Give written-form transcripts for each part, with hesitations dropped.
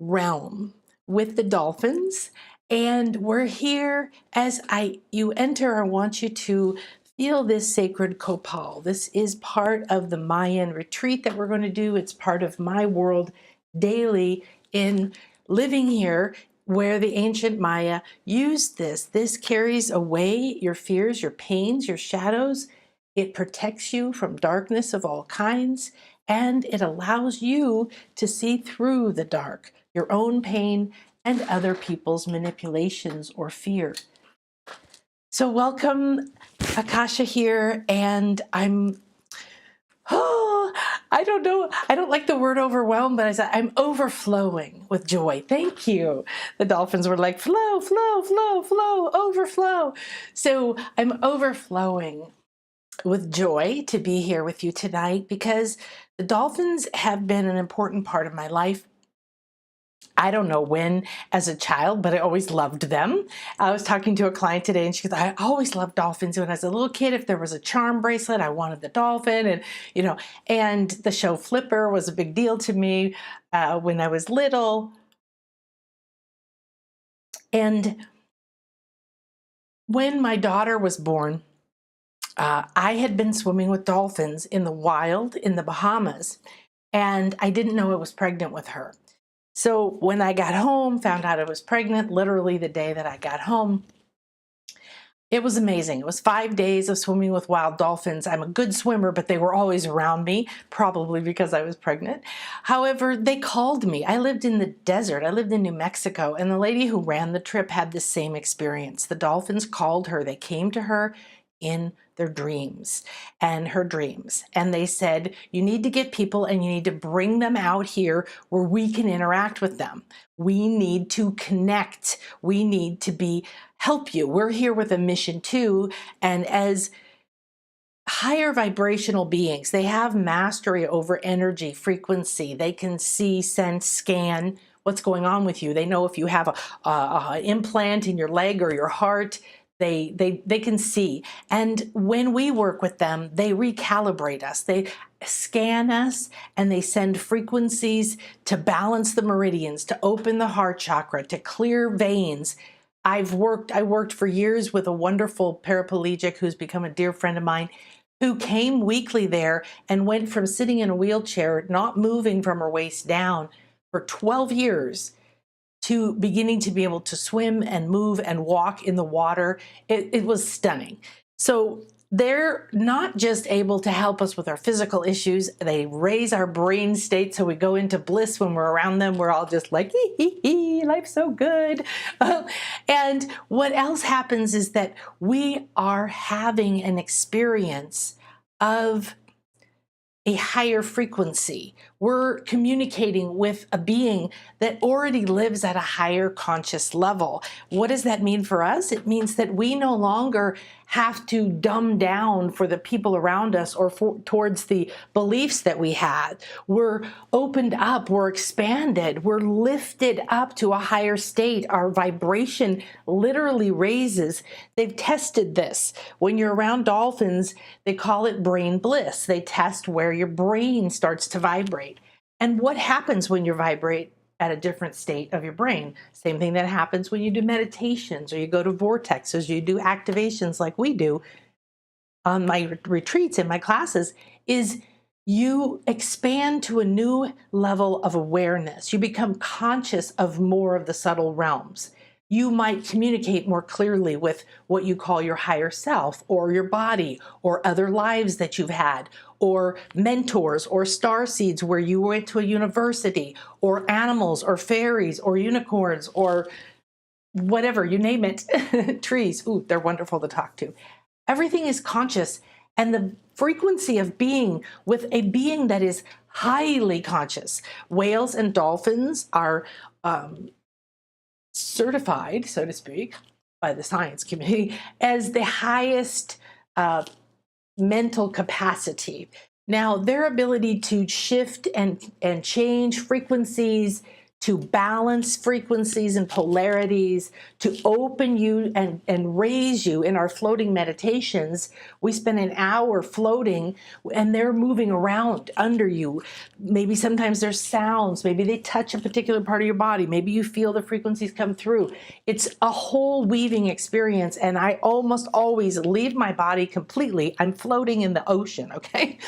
realm with the dolphins. And we're here as you enter. I want you to feel this sacred copal. This is part of the Mayan retreat that we're going to do. It's part of my world daily in living here where the ancient Maya used this. This carries away your fears, your pains, your shadows. It protects you from darkness of all kinds, and it allows you to see through the dark, your own pain and other people's manipulations or fear. So welcome, Akasha here, and I don't know, I don't like the word overwhelmed, but I'm overflowing with joy. Thank you. The dolphins were like, flow, flow, flow, flow, overflow. So I'm overflowing with joy to be here with you tonight because the dolphins have been an important part of my life. I don't know when as a child, but I always loved them. I was talking to a client today and she goes, I always loved dolphins. When I was a little kid, if there was a charm bracelet, I wanted the dolphin. And the show Flipper was a big deal to me when I was little. And when my daughter was born, I had been swimming with dolphins in the wild in the Bahamas, and I didn't know I was pregnant with her. So when I got home, found out I was pregnant, literally the day that I got home, it was amazing. It was 5 days of swimming with wild dolphins. I'm a good swimmer, but they were always around me, probably because I was pregnant. However, they called me. I lived in the desert. I lived in New Mexico, and the lady who ran the trip had the same experience. The dolphins called her. They came to her in their dreams and her dreams. And they said, you need to get people and you need to bring them out here where we can interact with them. We need to connect. We need to help you. We're here with a mission too. And as higher vibrational beings, they have mastery over energy, frequency. They can see, sense, scan what's going on with you. They know if you have an implant in your leg or your heart. They can see. And when we work with them, they recalibrate us. They scan us and they send frequencies to balance the meridians, to open the heart chakra, to clear veins. I worked for years with a wonderful paraplegic who's become a dear friend of mine who came weekly there and went from sitting in a wheelchair, not moving from her waist down for 12 years to beginning to be able to swim and move and walk in the water. It was stunning. So they're not just able to help us with our physical issues, they raise our brain state so we go into bliss when we're around them. We're all just like, hee hee hee, life's so good. And what else happens is that we are having an experience of a higher frequency. We're communicating with a being that already lives at a higher conscious level. What does that mean for us? It means that we no longer have to dumb down for the people around us or towards the beliefs that we had. We're opened up, we're expanded, we're lifted up to a higher state. Our vibration literally raises. They've tested this. When you're around dolphins, they call it brain bliss. They test where your brain starts to vibrate. And what happens when you vibrate at a different state of your brain? Same thing that happens when you do meditations or you go to vortexes, you do activations like we do on my retreats in my classes, is you expand to a new level of awareness. You become conscious of more of the subtle realms. You might communicate more clearly with what you call your higher self or your body or other lives that you've had or mentors or star seeds where you went to a university or animals or fairies or unicorns or whatever, you name it, trees. Ooh, they're wonderful to talk to. Everything is conscious, and the frequency of being with a being that is highly conscious. Whales and dolphins are certified, so to speak, by the science community as the highest mental capacity. Now, their ability to shift and change frequencies, to balance frequencies and polarities, to open you and raise you. In our floating meditations, we spend an hour floating and they're moving around under you. Maybe sometimes there's sounds, maybe they touch a particular part of your body, maybe you feel the frequencies come through. It's a whole weaving experience, and I almost always leave my body completely. I'm floating in the ocean, okay?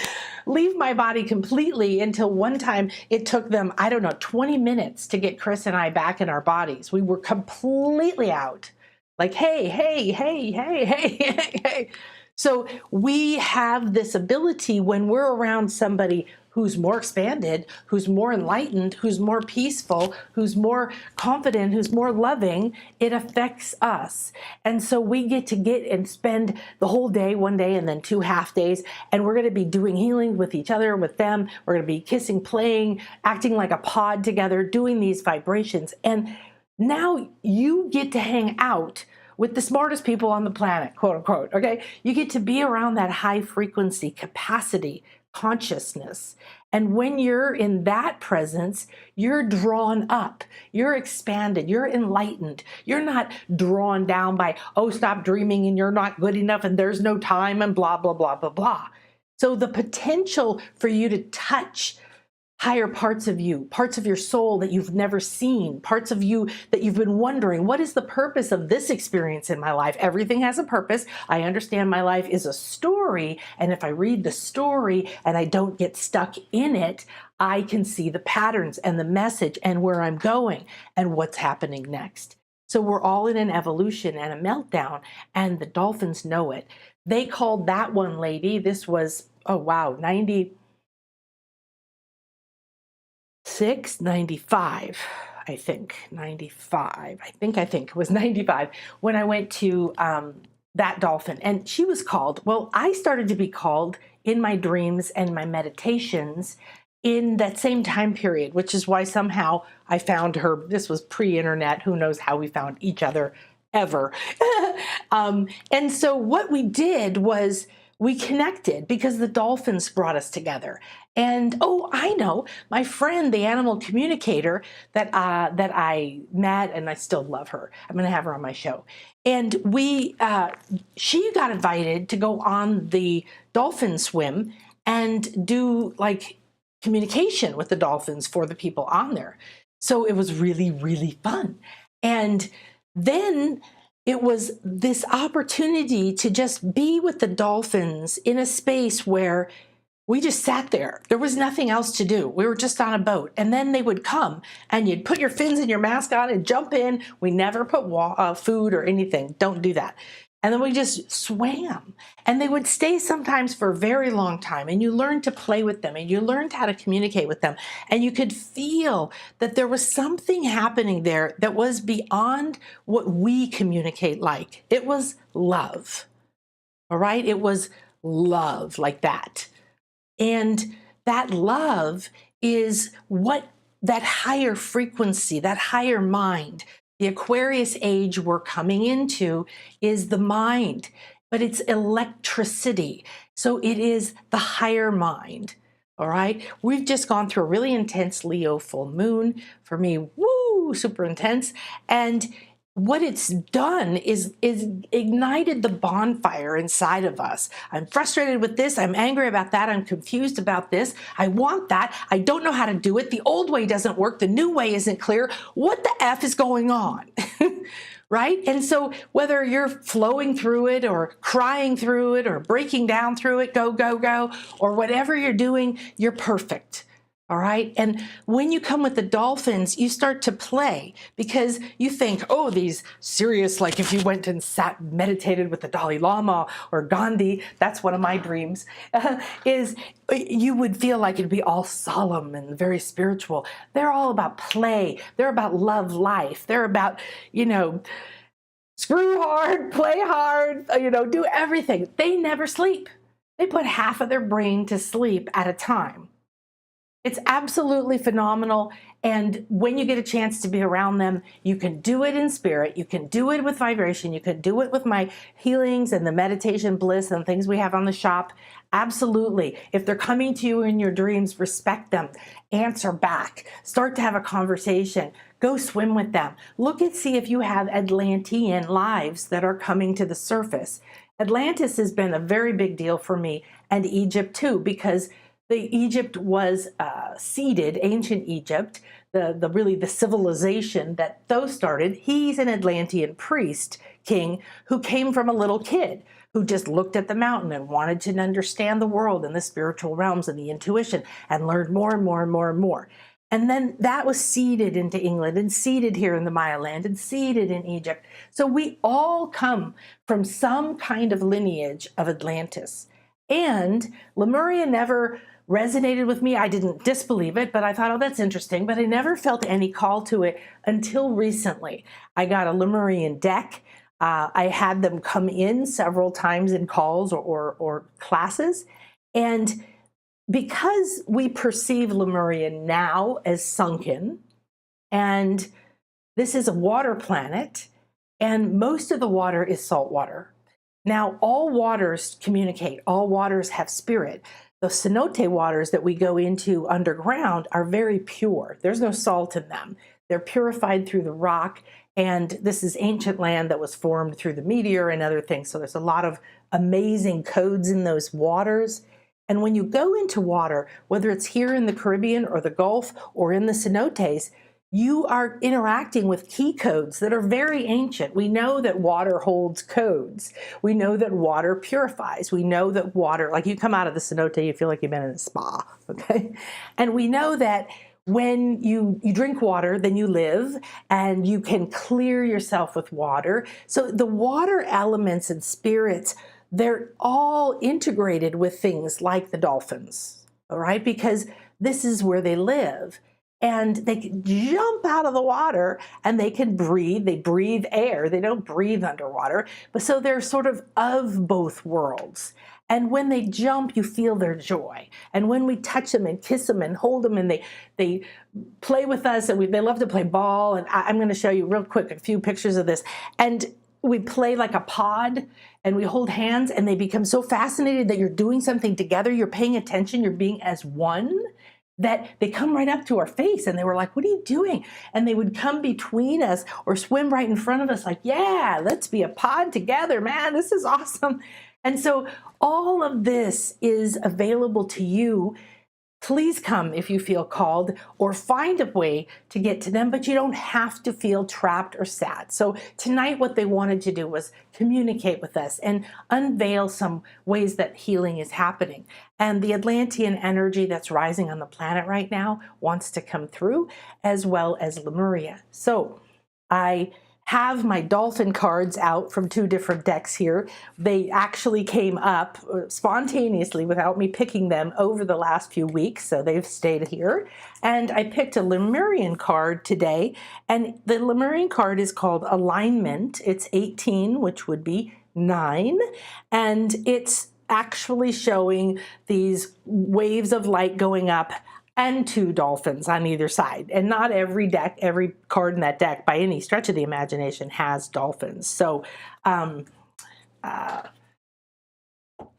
Leave my body completely until one time it took them, I don't know, 20 minutes to get Chris and I back in our bodies. We were completely out. Like, hey, hey, hey, hey, hey, hey, hey. So we have this ability when we're around somebody who's more expanded, who's more enlightened, who's more peaceful, who's more confident, who's more loving, it affects us. And so we get and spend the whole day, one day, and then 2 half days, and we're going to be doing healing with each other, with them. We're going to be kissing, playing, acting like a pod together, doing these vibrations. And now you get to hang out with the smartest people on the planet, quote unquote, okay? You get to be around that high frequency capacity, consciousness. And when you're in that presence, you're drawn up, you're expanded, you're enlightened. You're not drawn down by, oh, stop dreaming and you're not good enough and there's no time and blah, blah, blah, blah, blah. So the potential for you to touch higher parts of you, parts of your soul that you've never seen, parts of you that you've been wondering, what is the purpose of this experience in my life? Everything has a purpose. I understand my life is a story, and if I read the story and I don't get stuck in it, I can see the patterns and the message and where I'm going and what's happening next. So we're all in an evolution and a meltdown, and the dolphins know it. They called that one lady, this was, oh wow, 95, I think, 95. I think it was 95 when I went to that dolphin. And she was called, well, I started to be called in my dreams and my meditations in that same time period, which is why somehow I found her. This was pre-internet. Who knows how we found each other ever. And so what we did was we connected because the dolphins brought us together. And oh, I know, my friend, the animal communicator that I met, and I still love her. I'm going to have her on my show. And she got invited to go on the dolphin swim and do like communication with the dolphins for the people on there. So it was really, really fun. And then it was this opportunity to just be with the dolphins in a space where we just sat there. There was nothing else to do. We were just on a boat. And then they would come and you'd put your fins and your mask on and jump in. We never put food or anything. Don't do that. And then we just swam. And they would stay sometimes for a very long time. And you learned to play with them and you learned how to communicate with them. And you could feel that there was something happening there that was beyond what we communicate like. It was love. All right? It was love like that. And that love is what that higher frequency, that higher mind, the Aquarius age we're coming into is the mind, but it's electricity. So it is the higher mind. All right. We've just gone through a really intense Leo full moon. For me, woo, super intense. And what it's done is ignited the bonfire inside of us. I'm frustrated with this. I'm angry about that. I'm confused about this. I want that. I don't know how to do it. The old way doesn't work. The new way isn't clear. What the F is going on? Right? And so whether you're flowing through it or crying through it or breaking down through it, go, go, go, or whatever you're doing, you're perfect. All right. And when you come with the dolphins, you start to play because you think, oh, these serious, like if you went and meditated with the Dalai Lama or Gandhi, that's one of my dreams, is you would feel like it'd be all solemn and very spiritual. They're all about play. They're about love life. They're about, screw hard, play hard, do everything. They never sleep. They put half of their brain to sleep at a time. It's absolutely phenomenal. And when you get a chance to be around them, you can do it in spirit. You can do it with vibration. You can do it with my healings and the meditation bliss and things we have on the shop. Absolutely. If they're coming to you in your dreams, respect them. Answer back. Start to have a conversation. Go swim with them. Look and see if you have Atlantean lives that are coming to the surface. Atlantis has been a very big deal for me, and Egypt too, because Egypt was seeded, ancient Egypt, the civilization that those started. He's an Atlantean priest king who came from a little kid who just looked at the mountain and wanted to understand the world and the spiritual realms and the intuition and learned more and more and more and more. And then that was seeded into England and seeded here in the Maya land and seeded in Egypt. So we all come from some kind of lineage of Atlantis. And Lemuria never resonated with me. I didn't disbelieve it, but I thought, oh, that's interesting. But I never felt any call to it until recently. I got a Lemurian deck. I had them come in several times in calls or classes. And because we perceive Lemuria now as sunken, and this is a water planet, and most of the water is salt water. Now, all waters communicate. All waters have spirit. The cenote waters that we go into underground are very pure. There's no salt in them. They're purified through the rock, and this is ancient land that was formed through the meteor and other things. So there's a lot of amazing codes in those waters. And when you go into water, whether it's here in the Caribbean or the Gulf or in the cenotes, you are interacting with key codes that are very ancient. We know that water holds codes. We know that water purifies. We know that water, like you come out of the cenote, you feel like you've been in a spa, okay? And we know that when you drink water, then you live, and you can clear yourself with water. So the water elements and spirits, they're all integrated with things like the dolphins, all right? Because this is where they live. And they can jump out of the water and they can breathe. They breathe air. They don't breathe underwater. But so they're sort of both worlds. And when they jump, you feel their joy. And when we touch them and kiss them and hold them and they play with us, and they love to play ball. And I'm going to show you real quick a few pictures of this. And we play like a pod and we hold hands, and they become so fascinated that you're doing something together. You're paying attention. You're being as one, that they come right up to our face and they were like, what are you doing? And they would come between us or swim right in front of us like, yeah, let's be a pod together, man. This is awesome. And so all of this is available to you. Please come if you feel called, or find a way to get to them, but you don't have to feel trapped or sad. So tonight what they wanted to do was communicate with us and unveil some ways that healing is happening. And the Atlantean energy that's rising on the planet right now wants to come through, as well as Lemuria. So I have my dolphin cards out from 2 different decks here. They actually came up spontaneously without me picking them over the last few weeks, so they've stayed here. And I picked a Lemurian card today, and the Lemurian card is called Alignment. It's 18, which would be 9, and it's actually showing these waves of light going up and 2 dolphins on either side. And not every card in that deck by any stretch of the imagination has dolphins. So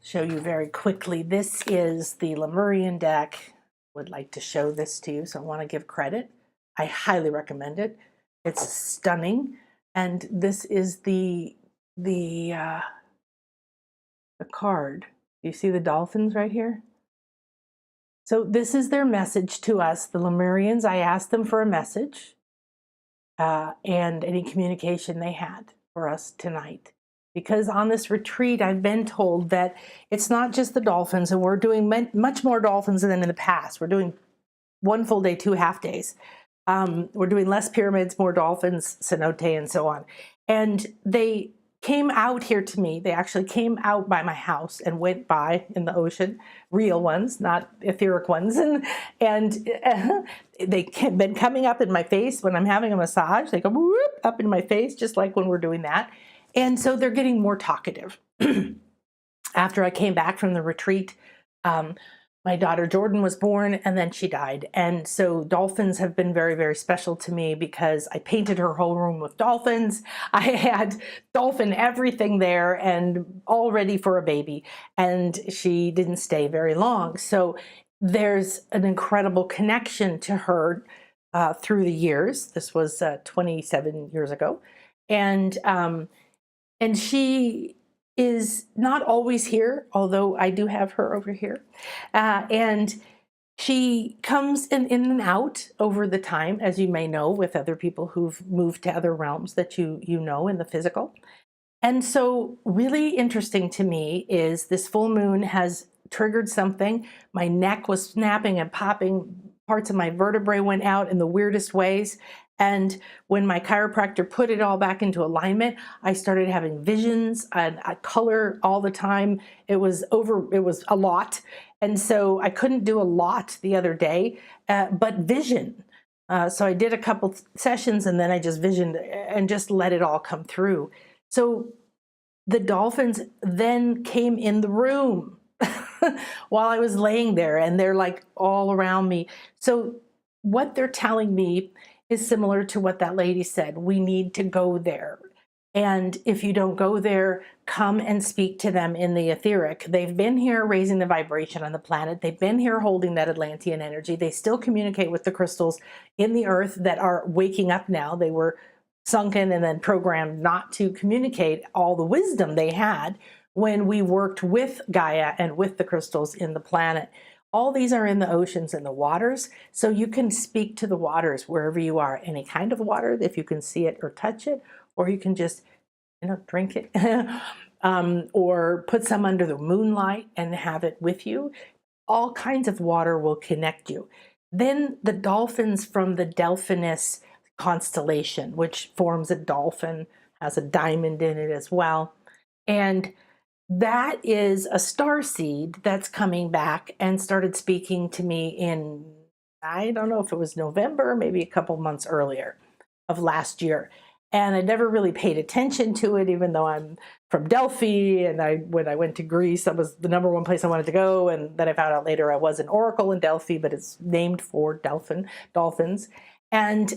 show you very quickly. This is the Lemurian deck. Would like to show this to you, so I want to give credit. I highly recommend it. It's stunning. And this is the card. You see the dolphins right here? So this is their message to us, the Lemurians. I asked them for a message and any communication they had for us tonight. Because on this retreat, I've been told that it's not just the dolphins, and we're doing much more dolphins than in the past. We're doing 1 full day, 2 half days. We're doing less pyramids, more dolphins, cenote, and so on. And they came out here to me. They actually came out by my house and went by in the ocean, real ones, not etheric ones. And they've been coming up in my face when I'm having a massage. They go whoop, up in my face, just like when we're doing that. And so they're getting more talkative. After I came back from the retreat, my daughter Jordan was born, and then she died. And so dolphins have been very, very special to me because I painted her whole room with dolphins. I had dolphin everything there and all ready for a baby. And she didn't stay very long. So there's an incredible connection to her through the years. This was 27 years ago. And she is not always here, although I do have her over here. And she comes in and out over the time, as you may know, with other people who've moved to other realms that you know in the physical. And so really interesting to me is this full moon has triggered something. My neck was snapping and popping. Parts of my vertebrae went out in the weirdest ways. And when my chiropractor put it all back into alignment, I started having visions and color all the time. It was a lot. And so I couldn't do a lot the other day, but vision. So I did a couple sessions and then I just visioned and just let it all come through. So the dolphins then came in the room while I was laying there, and they're like all around me. So what they're telling me is similar to what that lady said. We need to go there. And if you don't go there, come and speak to them in the etheric. They've been here raising the vibration on the planet. They've been here holding that Atlantean energy. They still communicate with the crystals in the earth that are waking up now. They were sunken and then programmed not to communicate all the wisdom they had when we worked with Gaia and with the crystals in the planet. All these are in the oceans and the waters, so you can speak to the waters wherever you are, any kind of water, if you can see it or touch it, or you can just, drink it, or put some under the moonlight and have it with you. All kinds of water will connect you. Then the dolphins from the Delphinus Constellation, which forms a dolphin, has a diamond in it as well. And that is a star seed that's coming back and started speaking to me in, I don't know if it was November, maybe a couple months earlier of last year. And I never really paid attention to it, even though I'm from Delphi. And when I went to Greece, that was the number one place I wanted to go. And then I found out later I was an oracle in Delphi, but it's named for dolphins. And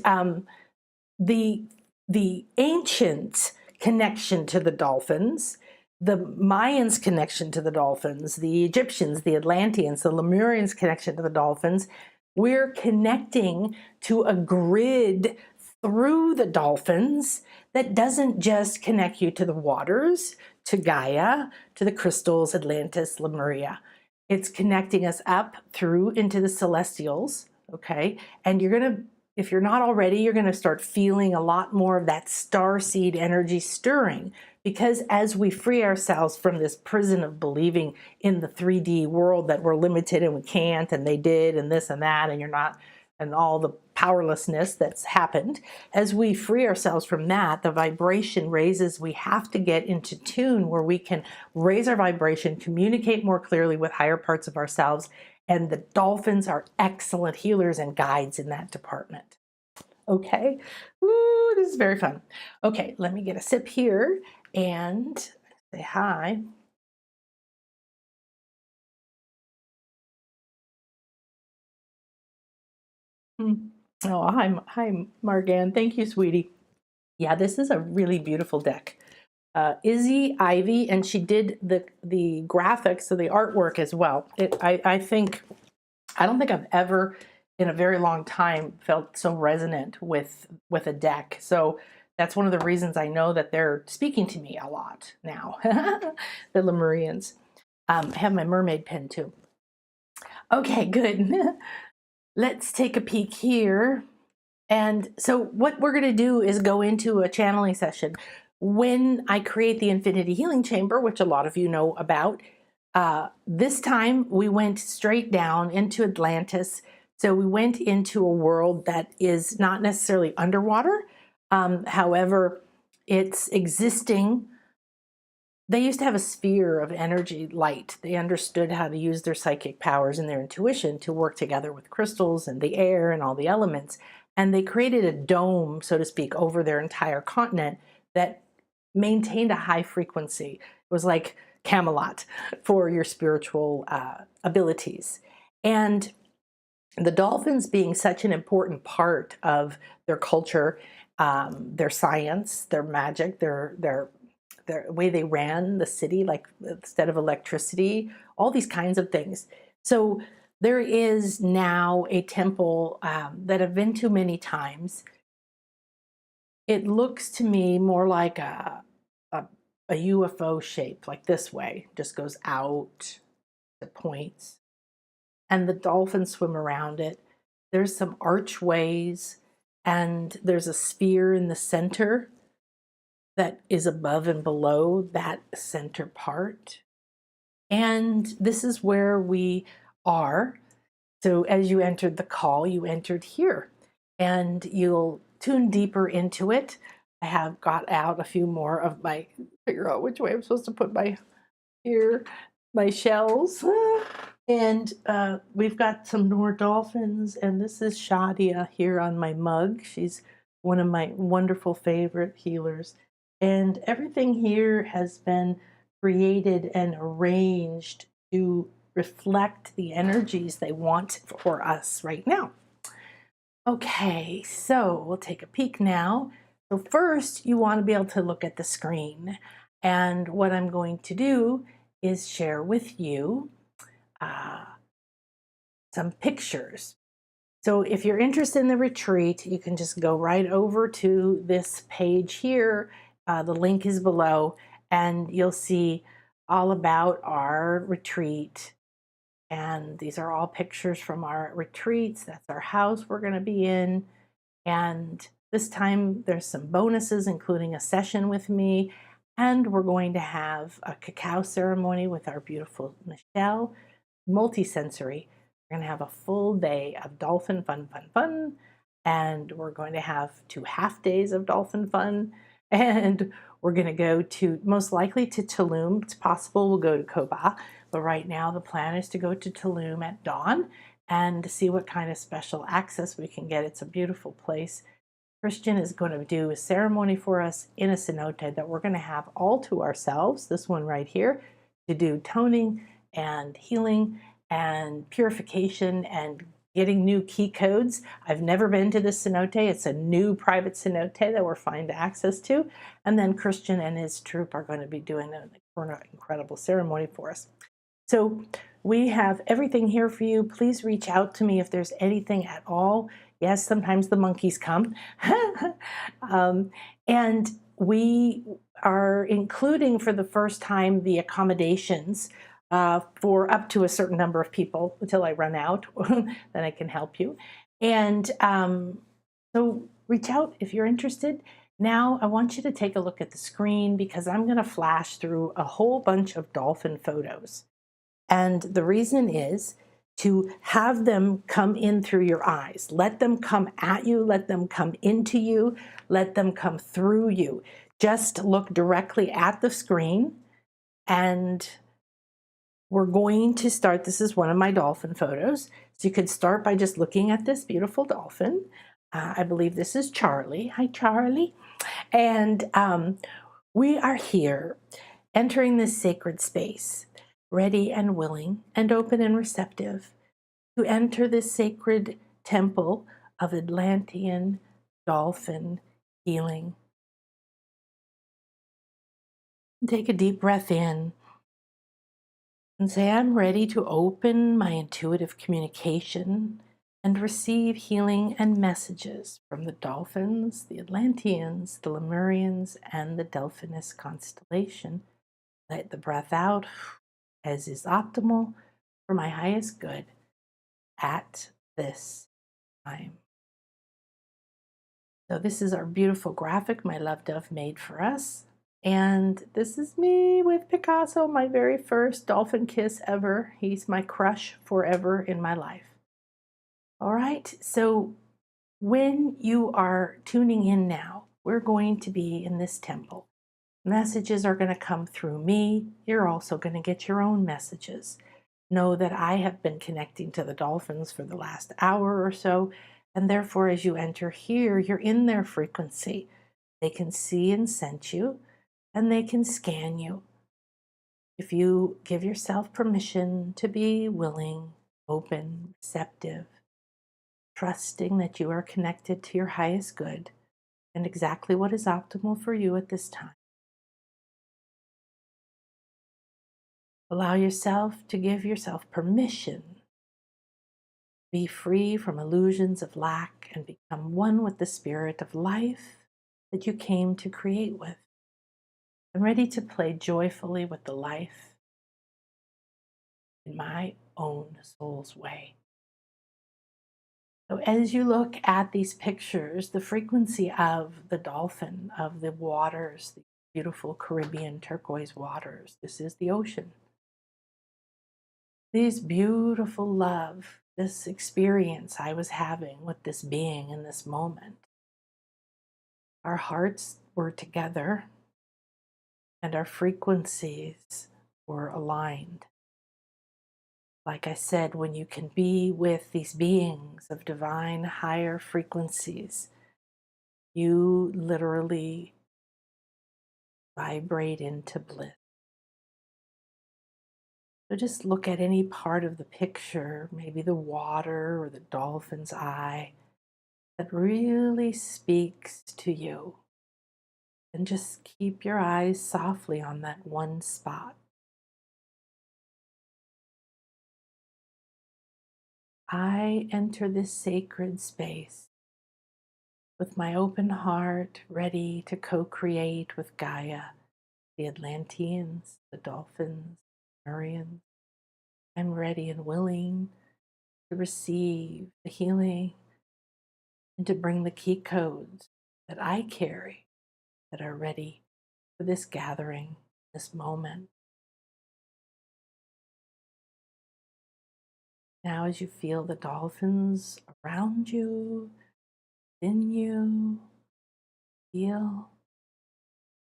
the ancients' connection to the dolphins, the Mayans' connection to the dolphins, the Egyptians, the Atlanteans, the Lemurians' connection to the dolphins, we're connecting to a grid through the dolphins that doesn't just connect you to the waters, to Gaia, to the crystals, Atlantis, Lemuria. It's connecting us up through into the celestials, okay? And you're going to, if you're not already, you're going to start feeling a lot more of that starseed energy stirring, because as we free ourselves from this prison of believing in the 3D world that we're limited and we can't, and they did, and this and that, and you're not, and all the powerlessness that's happened, as we free ourselves from that, the vibration raises. We have to get into tune where we can raise our vibration, communicate more clearly with higher parts of ourselves, and the dolphins are excellent healers and guides in that department. Okay, ooh, this is very fun. Okay, let me get a sip here and say hi. Oh, hi, Margan. Thank you, sweetie. Yeah, this is a really beautiful deck. Izzy Ivy, and she did the graphics, so the artwork as well. I think, I don't think I've ever in a very long time felt so resonant with a deck. So that's one of the reasons I know that they're speaking to me a lot now. The Lemurians. I have my mermaid pen too. Okay, good. Let's take a peek here. And so what we're going to do is go into a channeling session. When I create the Infinity Healing Chamber, which a lot of you know about, this time we went straight down into Atlantis. So we went into a world that is not necessarily underwater. However, it's existing. They used to have a sphere of energy light. They understood how to use their psychic powers and their intuition to work together with crystals and the air and all the elements. And they created a dome, so to speak, over their entire continent that maintained a high frequency. It was like Camelot for your spiritual abilities. And the dolphins being such an important part of their culture, their science, their magic, their way they ran the city, like instead of electricity, all these kinds of things. So there is now a temple that I've been to many times. It looks to me more like a, a UFO shape, like this way, just goes out, it points, and the dolphins swim around it. There's some archways, and there's a sphere in the center that is above and below that center part. And this is where we are. So as you entered the call, you entered here, and you'll tune deeper into it. I have got out a few more of my, figure out which way I'm supposed to put my here, my shells. And we've got some more dolphins, and this is Shadia here on my mug. She's one of my wonderful favorite healers. And everything here has been created and arranged to reflect the energies they want for us right now. Okay, so we'll take a peek now. So first, you want to be able to look at the screen. And what I'm going to do is share with you uh, some pictures. So if you're interested in the retreat, you can just go right over to this page here. The link is below, and you'll see all about our retreat. And these are all pictures from our retreats. That's our house we're going to be in. And this time there's some bonuses, including a session with me. And we're going to have a cacao ceremony with our beautiful Michelle, multisensory. We're going to have a full day of dolphin fun, fun, fun. And we're going to have 2 half days of dolphin fun. And we're going to go to, most likely to Tulum. It's possible we'll go to Koba. But right now the plan is to go to Tulum at dawn and see what kind of special access we can get. It's a beautiful place. Christian is going to do a ceremony for us in a cenote that we're going to have all to ourselves, this one right here, to do toning and healing and purification and getting new key codes. I've never been to this cenote. It's a new private cenote that we're finding access to. And then Christian and his troupe are going to be doing an incredible ceremony for us. So we have everything here for you. Please reach out to me if there's anything at all. Yes, sometimes the monkeys come. And we are including for the first time the accommodations for up to a certain number of people until I run out, then I can help you. And so reach out if you're interested. Now I want you to take a look at the screen because I'm going to flash through a whole bunch of dolphin photos. And the reason is to have them come in through your eyes. Let them come at you, let them come into you, let them come through you. Just look directly at the screen, and we're going to start. This is one of my dolphin photos. So you could start by just looking at this beautiful dolphin. I believe this is Charlie. Hi, Charlie. And we are here entering this sacred space, ready and willing and open and receptive to enter this sacred temple of Atlantean dolphin healing. Take a deep breath in and say, I'm ready to open my intuitive communication and receive healing and messages from the dolphins, the Atlanteans, the Lemurians, and the Delphinus Constellation. Let the breath out as is optimal for my highest good at this time. So this is our beautiful graphic my love dove made for us. And this is me with Picasso, my very first dolphin kiss ever. He's my crush forever in my life. All right, so when you are tuning in now, we're going to be in this temple. Messages are going to come through me. You're also going to get your own messages. Know that I have been connecting to the dolphins for the last hour or so, and therefore as you enter here, you're in their frequency. They can see and sense you, and they can scan you. If you give yourself permission to be willing open, receptive, trusting that you are connected to your highest good and exactly what is optimal for you at this time. Allow yourself to give yourself permission. Be free from illusions of lack and become one with the spirit of life that you came to create with. I'm ready to play joyfully with the life in my own soul's way. So as you look at these pictures, the frequency of the dolphin, of the waters, the beautiful Caribbean turquoise waters, this is the ocean. These beautiful love, this experience I was having with this being in this moment. Our hearts were together and our frequencies were aligned. Like I said, when you can be with these beings of divine higher frequencies, you literally vibrate into bliss. So just look at any part of the picture, maybe the water or the dolphin's eye, that really speaks to you. And just keep your eyes softly on that one spot. I enter this sacred space with my open heart, ready to co-create with Gaia, the Atlanteans, the dolphins, Lemurians. I'm ready and willing to receive the healing and to bring the key codes that I carry that are ready for this gathering, this moment. Now, as you feel the dolphins around you, in you, feel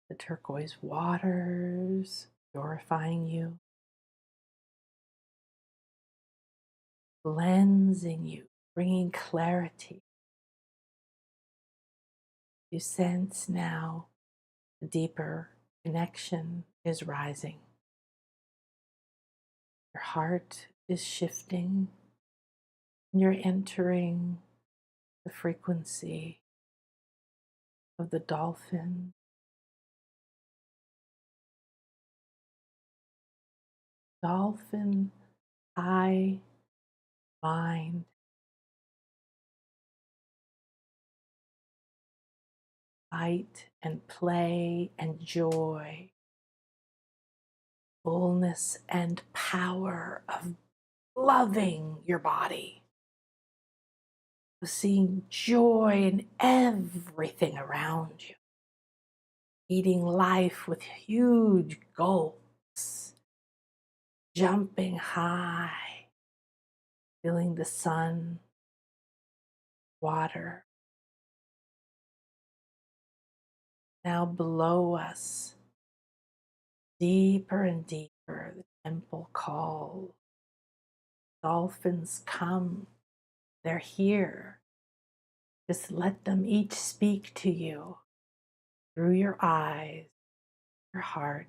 the turquoise waters purifying you, cleansing you, bringing clarity. You sense now a deeper connection is rising. Your heart is shifting, and you're entering the frequency of the dolphin. Dolphin, high mind, light and play and joy, fullness and power of loving your body, of seeing joy in everything around you, eating life with huge gulps, jumping high, feeling the sun, water. Now below us, deeper and deeper, the temple calls. Dolphins come, they're here. Just let them each speak to you through your eyes, your heart.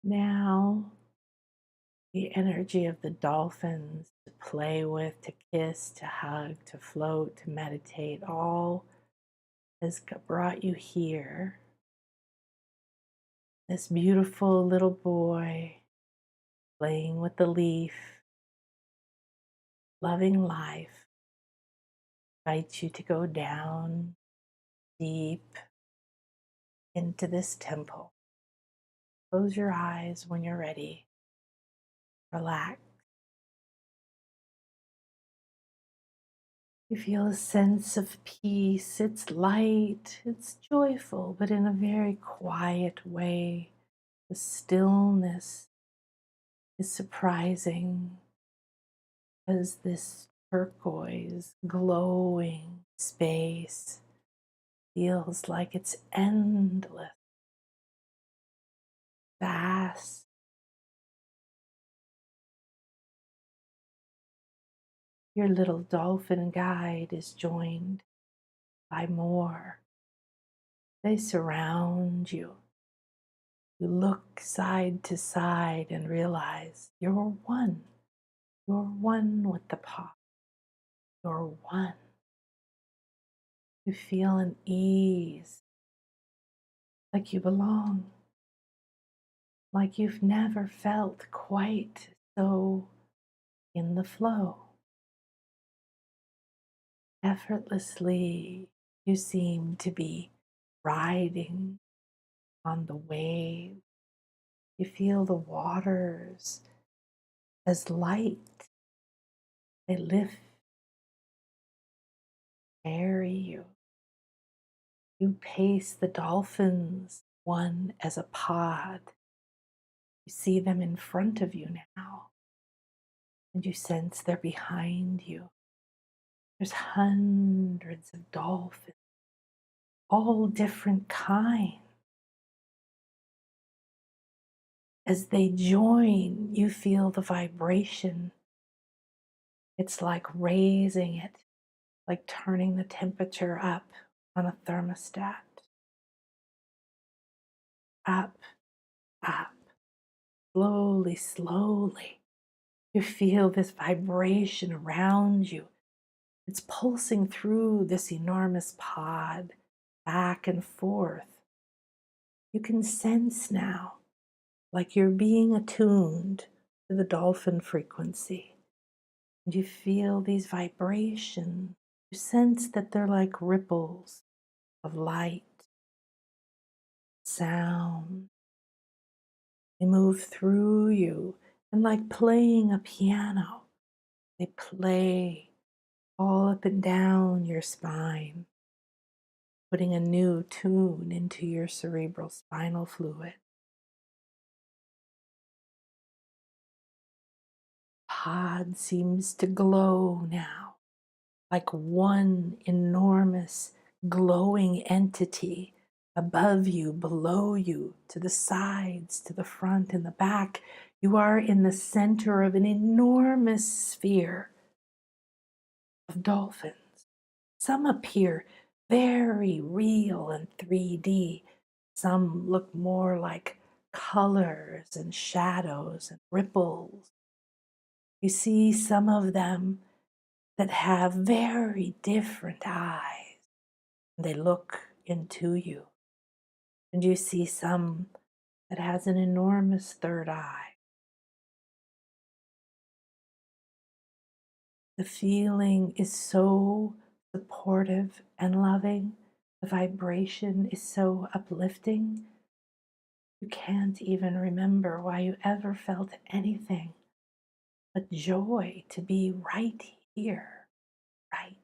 Now, the energy of the dolphins to play with, to kiss, to hug, to float, to meditate, all has brought you here. This beautiful little boy playing with the leaf, loving life, invites you to go down deep into this temple. Close your eyes when you're ready. Relax. You feel a sense of peace. It's light, it's joyful, but in a very quiet way. The stillness is surprising as this turquoise, glowing space feels like it's endless, vast. Your little dolphin guide is joined by more. They surround you. You look side to side and realize you're one. You're one with the pond. You're one. You feel an ease, like you belong, like you've never felt quite so in the flow. Effortlessly, you seem to be riding on the wave. You feel the waters as light. They lift, carry you. You pace the dolphins, one as a pod. You see them in front of you now, and you sense they're behind you. There's hundreds of dolphins, all different kinds. As they join, you feel the vibration. It's like raising it, like turning the temperature up on a thermostat. Up, up, slowly, slowly. You feel this vibration around you. It's pulsing through this enormous pod, back and forth. You can sense now, like you're being attuned to the dolphin frequency. And you feel these vibrations. You sense that they're like ripples of light, sound. They move through you, and like playing a piano, they play all up and down your spine, putting a new tune into your cerebral spinal fluid. Pod seems to glow now, like one enormous glowing entity above you, below you, to the sides, to the front and the back. You are in the center of an enormous sphere of dolphins. Some appear very real and 3D. Some look more like colors and shadows and ripples. You see some of them that have very different eyes. They look into you. And you see some that has an enormous third eye. The feeling is so supportive and loving. The vibration is so uplifting. You can't even remember why you ever felt anything but joy to be right here, right.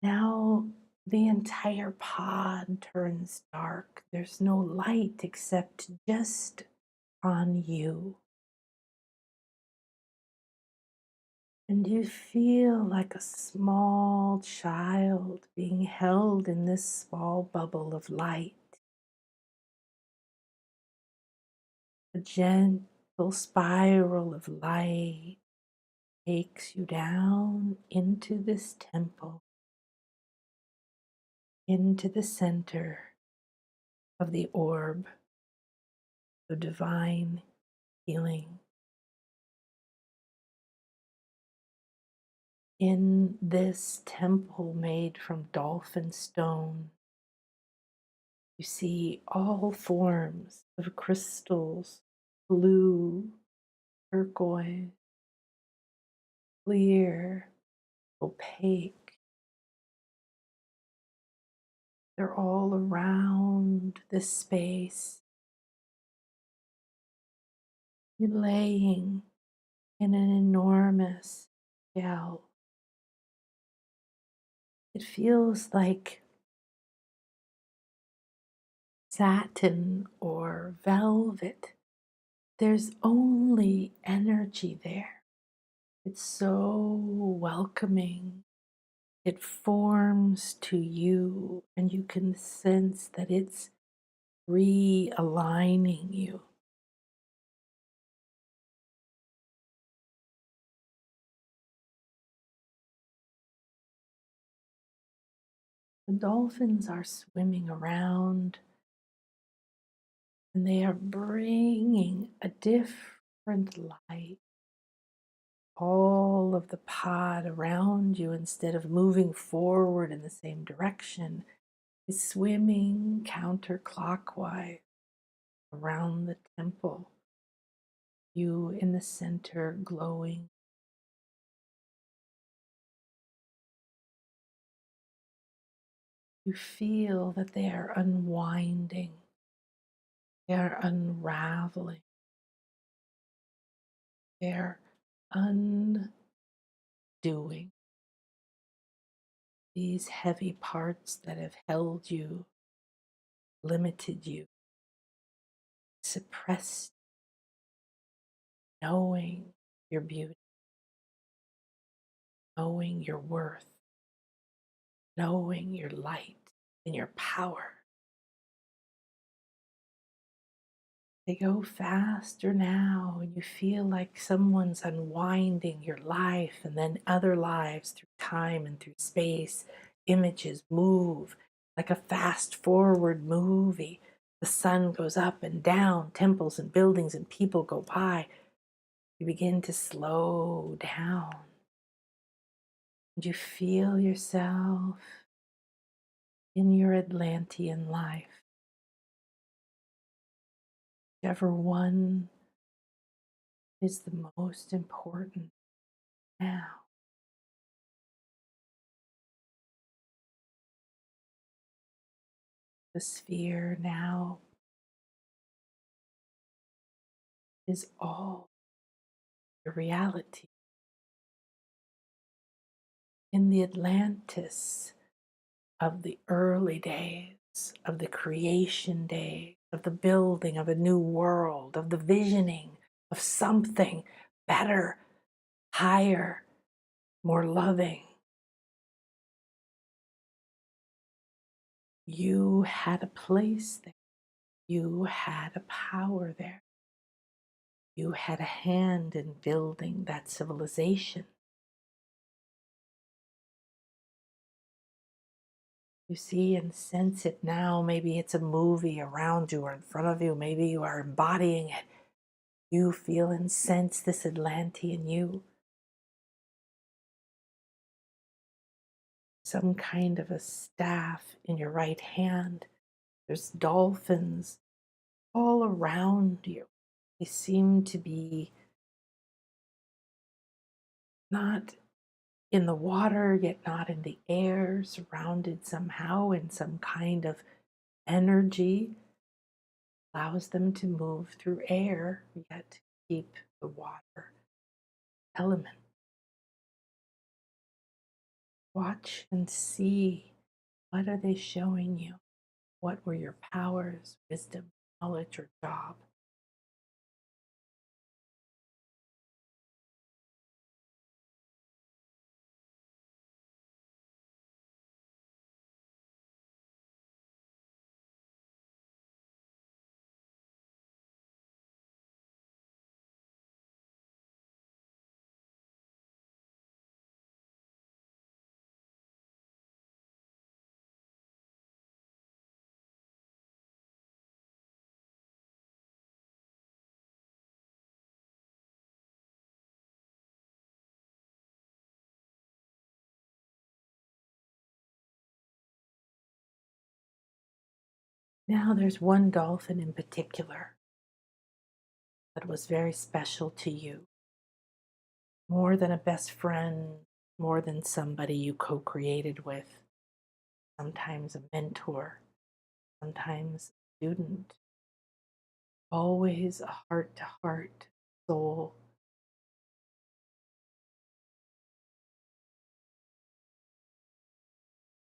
Now the entire pod turns dark. There's no light except just on you. And you feel like a small child being held in this small bubble of light. A gentle spiral of light takes you down into this temple, into the center of the orb of divine healing. In this temple made from dolphin stone, you see all forms of crystals, blue, turquoise, clear, opaque. They're all around this space. You're laying in an enormous shell. It feels like satin or velvet. There's only energy there. It's so welcoming. It forms to you, and you can sense that it's realigning you. The dolphins are swimming around, and they are bringing a different light. All of the pod around you, instead of moving forward in the same direction, is swimming counterclockwise around the temple. You in the center glowing. You feel that they are unwinding, they are unraveling, they are undoing these heavy parts that have held you, limited you, suppressed, knowing your beauty, knowing your worth, knowing your light and your power. They go faster now, and you feel like someone's unwinding your life, and then other lives through time and through space. Images move like a fast forward movie. The sun goes up and down, temples and buildings and people go by. You begin to slow down, and you feel yourself in your Atlantean life, whichever one is the most important now. The sphere now is all your reality. In the Atlantis of the early days, of the creation days, of the building of a new world, of the visioning of something better, higher, more loving, you had a place there. You had a power there. You had a hand in building that civilization. You see and sense it now. Maybe it's a movie around you or in front of you. Maybe you are embodying it. You feel and sense this Atlantean you. Some kind of a staff in your right hand. There's dolphins all around you. They seem to be not in the water, yet not in the air, surrounded somehow in some kind of energy. Allows them to move through air, yet keep the water element. Watch and see, what are they showing you? What were your powers, wisdom, knowledge, or job? Now there's one dolphin in particular that was very special to you, more than a best friend, more than somebody you co-created with, sometimes a mentor, sometimes a student, always a heart-to-heart soul.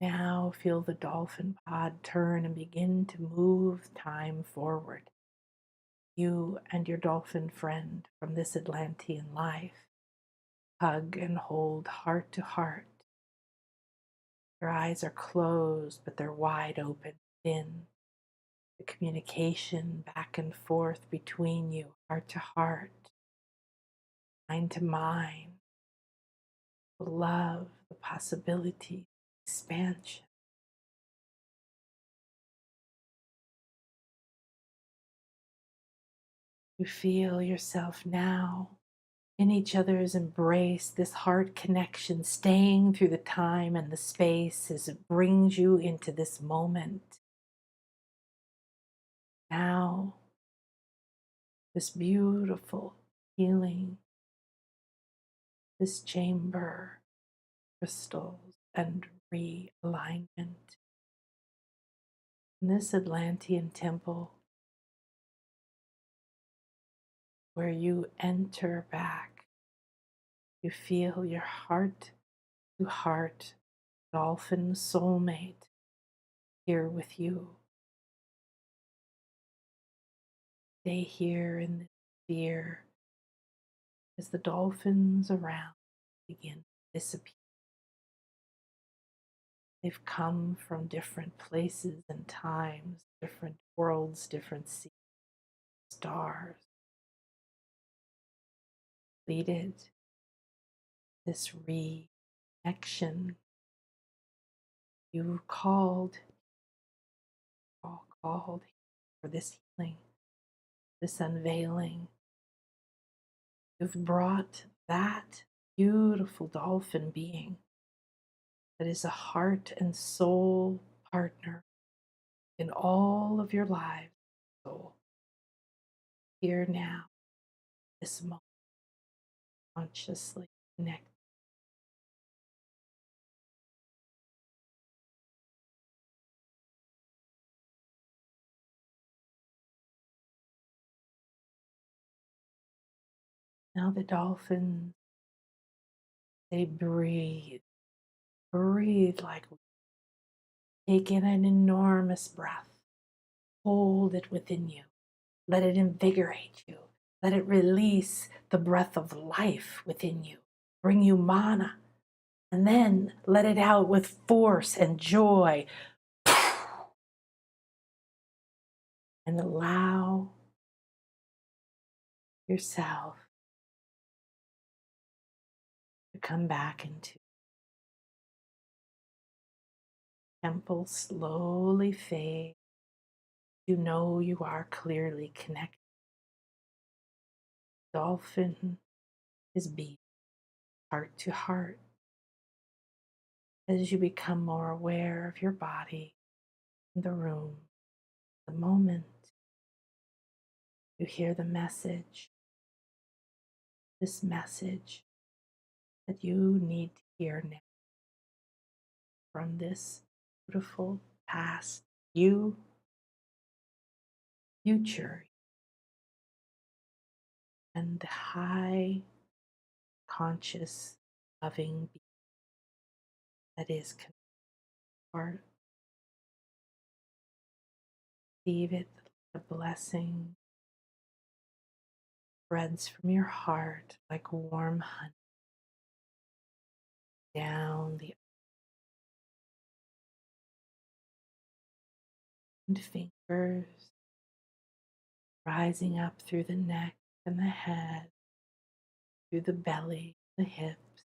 Now feel the dolphin pod turn and begin to move time forward. You and your dolphin friend from this Atlantean life hug and hold heart to heart. Your eyes are closed, but they're wide open in the communication back and forth between you, heart to heart, mind to mind, the love, the possibility, expansion. You feel yourself now in each other's embrace, this heart connection staying through the time and the space as it brings you into this moment. Now, this beautiful healing, this chamber, crystals, and realignment. In this Atlantean temple, where you enter back, you feel your heart to heart dolphin soulmate here with you. Stay here in this sphere as the dolphins around begin to disappear. They've come from different places and times, different worlds, different seas, stars. Completed this reconnection. You all called for this healing, this unveiling. You've brought that beautiful dolphin being that is a heart and soul partner in all of your lives. Soul. Here now, this moment, consciously connect. Now the dolphins, they breathe. Breathe like take in an enormous breath. Hold it within you. Let it invigorate you. Let it release the breath of life within you. Bring you mana. And then let it out with force and joy. And allow yourself to come back into temple. Slowly fade. You know you are clearly connected. Dolphin is beating heart to heart. As you become more aware of your body, the room, the moment, you hear the message, this message that you need to hear now from this beautiful past, you, future, and the high conscious loving being that is part. Receive it, the blessing spreads from your heart like warm honey down the fingers, rising up through the neck and the head, through the belly, the hips.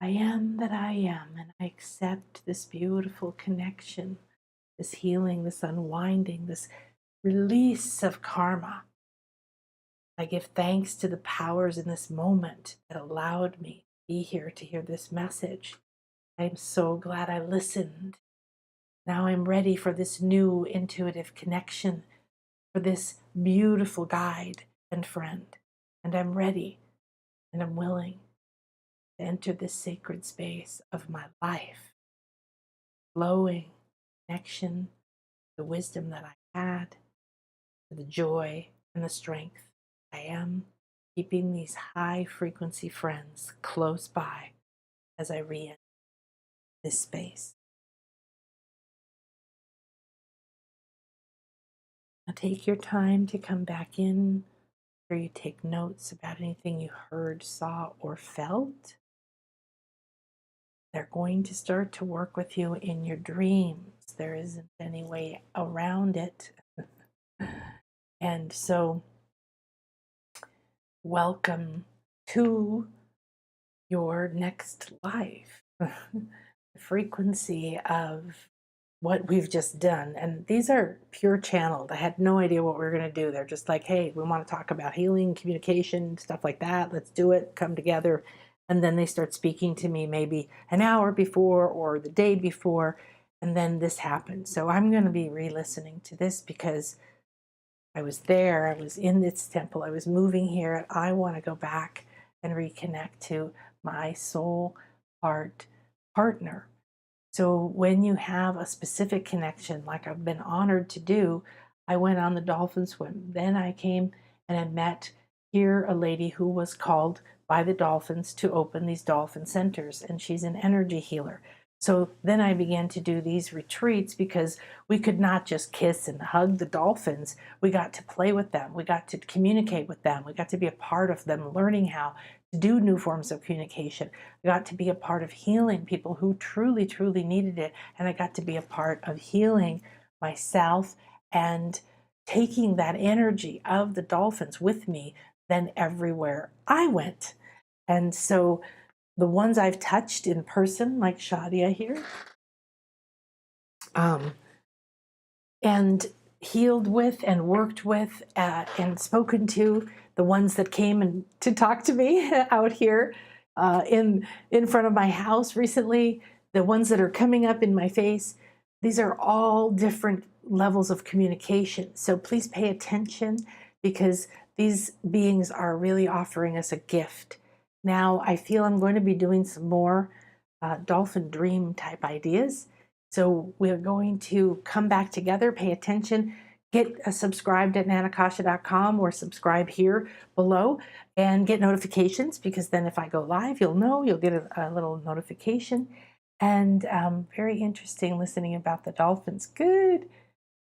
I am that I am, and I accept this beautiful connection, this healing, this unwinding, this release of karma. I give thanks to the powers in this moment that allowed me to be here to hear this message. I am so glad I listened. Now I'm ready for this new intuitive connection, for this beautiful guide and friend. And I'm ready and I'm willing to enter this sacred space of my life, flowing connection, the wisdom that I had, the joy and the strength I am, keeping these high frequency friends close by as I re-enter this space. Now take your time to come back in, where you take notes about anything you heard, saw, or felt. They're going to start to work with you in your dreams. There isn't any way around it. And so, welcome to your next life. The frequency of what we've just done. And these are pure channeled. I had no idea what we were going to do. They're just like, hey, we want to talk about healing, communication, stuff like that. Let's do it. Come together. And then they start speaking to me maybe an hour before or the day before. And then this happened. So I'm going to be re-listening to this because I was there. I was in this temple. I was moving here. And I want to go back and reconnect to my soul heart partner. So when you have a specific connection, like I've been honored to do, I went on the dolphin swim. Then I came and I met here a lady who was called by the dolphins to open these dolphin centers, and she's an energy healer. So then I began to do these retreats because we could not just kiss and hug the dolphins. We got to play with them. We got to communicate with them. We got to be a part of them, learning how to do new forms of communication. I got to be a part of healing people who truly, truly needed it. And I got to be a part of healing myself and taking that energy of the dolphins with me then everywhere I went. And so the ones I've touched in person, like Shadia here, and healed with and worked with and spoken to, the ones that came and to talk to me out here in front of my house recently, the ones that are coming up in my face, these are all different levels of communication. So please pay attention, because these beings are really offering us a gift. Now I feel I'm going to be doing some more dolphin dream type ideas. So we're going to come back together, pay attention, get subscribed at nanakasha.com or subscribe here below and get notifications, because then if I go live, you'll know, you'll get a little notification. And very interesting listening about the dolphins. Good.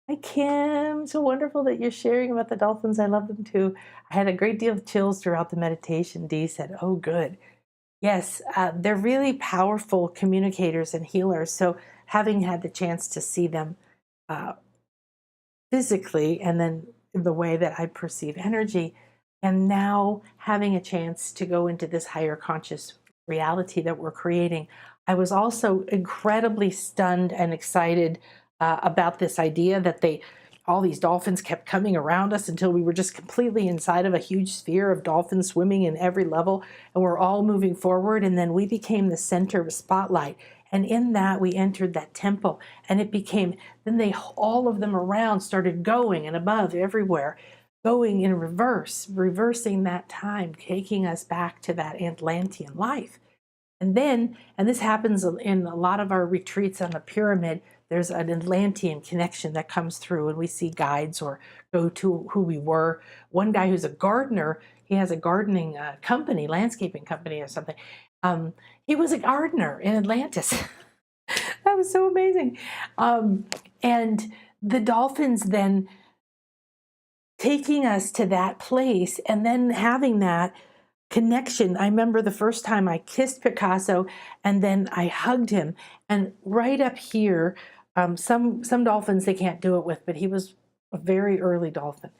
Hi, Kim. So wonderful that you're sharing about the dolphins. I love them too. I had a great deal of chills throughout the meditation. Dee said, oh, good. Yes, they're really powerful communicators and healers. So having had the chance to see them physically, and then the way that I perceive energy, and now having a chance to go into this higher conscious reality that we're creating, I was also incredibly stunned and excited about this idea that all these dolphins kept coming around us until we were just completely inside of a huge sphere of dolphins swimming in every level, and we're all moving forward, and then we became the center of spotlight. And in that, we entered that temple, and it became, then all of them around started going and above everywhere, going in reverse, reversing that time, taking us back to that Atlantean life. And then, and this happens in a lot of our retreats on the pyramid, there's an Atlantean connection that comes through, and we see guides or go to who we were. One guy who's a gardener, he has a gardening company, landscaping company or something. He was a gardener in Atlantis. That was so amazing. And the dolphins then taking us to that place and then having that connection. I remember the first time I kissed Picasso and then I hugged him. And right up here, some dolphins they can't do it with, but he was a very early dolphin.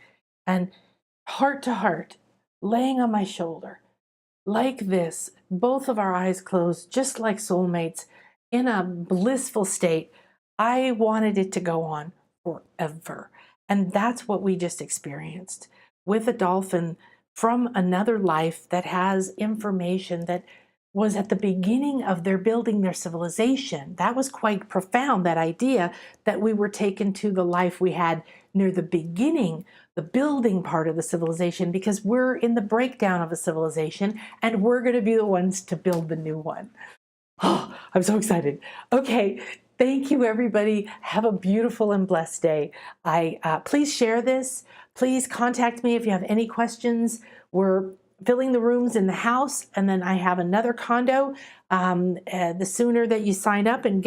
And heart to heart, laying on my shoulder, like this, both of our eyes closed, just like soulmates, in a blissful state. I wanted it to go on forever. And that's what we just experienced with a dolphin from another life that has information that was at the beginning of their building their civilization. That was quite profound, that idea that we were taken to the life we had near the beginning, the building part of the civilization, because we're in the breakdown of a civilization and we're going to be the ones to build the new one. Oh, I'm so excited. Okay, thank you, everybody. Have a beautiful and blessed day. Please share this. Please contact me if you have any questions. We're filling the rooms in the house, and then I have another condo. The sooner that you sign up and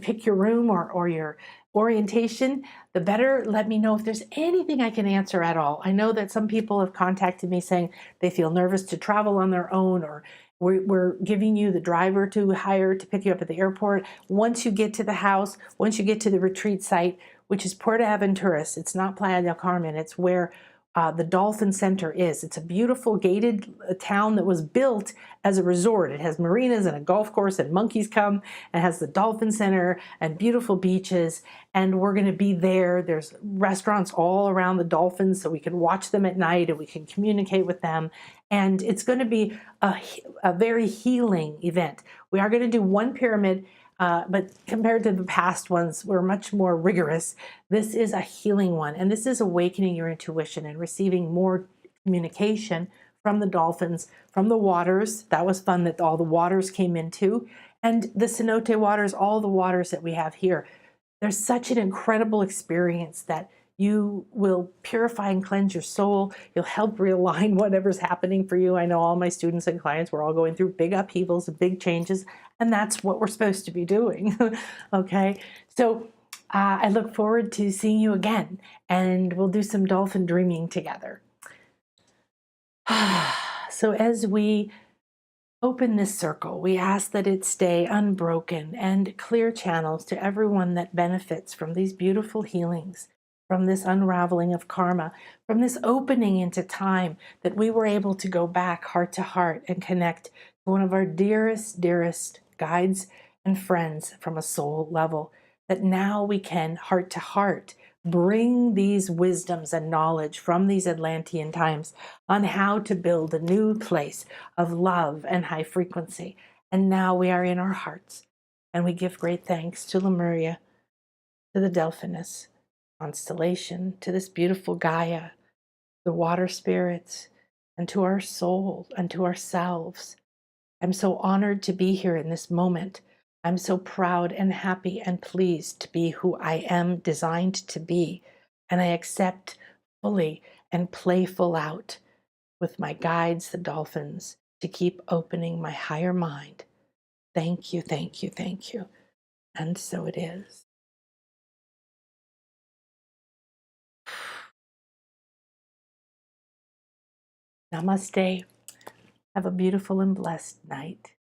pick your room or your orientation, the better. Let me know if there's anything I can answer at all. I know that some people have contacted me saying they feel nervous to travel on their own, or we're giving you the driver to hire to pick you up at the airport. Once you get to the house, once you get to the retreat site, which is Puerto Aventuras, it's not Playa del Carmen, it's where the Dolphin Center is. It's a beautiful gated town that was built as a resort. It has marinas and a golf course, and monkeys come, and has the Dolphin Center and beautiful beaches. And we're going to be there. There's restaurants all around the dolphins, so we can watch them at night and we can communicate with them. And it's going to be a very healing event. We are going to do one pyramid, but compared to the past ones, we're much more rigorous. This is a healing one, and this is awakening your intuition and receiving more communication from the dolphins, from the waters. That was fun that all the waters came into, and the cenote waters, all the waters that we have here. There's such an incredible experience that you will purify and cleanse your soul. You'll help realign whatever's happening for you. I know all my students and clients, we're all going through big upheavals and big changes, and that's what we're supposed to be doing. Okay, so I look forward to seeing you again, and we'll do some dolphin dreaming together. So as we open this circle, we ask that it stay unbroken and clear channels to everyone that benefits from these beautiful healings, from this unraveling of karma, from this opening into time, that we were able to go back heart to heart and connect to one of our dearest, dearest guides and friends from a soul level, that now we can heart to heart bring these wisdoms and knowledge from these Atlantean times on how to build a new place of love and high frequency. And now we are in our hearts, and we give great thanks to Lemuria, to the Delphinus Constellation, to this beautiful Gaia, the water spirits, and to our soul and to ourselves. I'm so honored to be here in this moment. I'm so proud and happy and pleased to be who I am designed to be. And I accept fully and play full out with my guides, the dolphins, to keep opening my higher mind. Thank you, thank you, thank you. And so it is. Namaste. Have a beautiful and blessed night.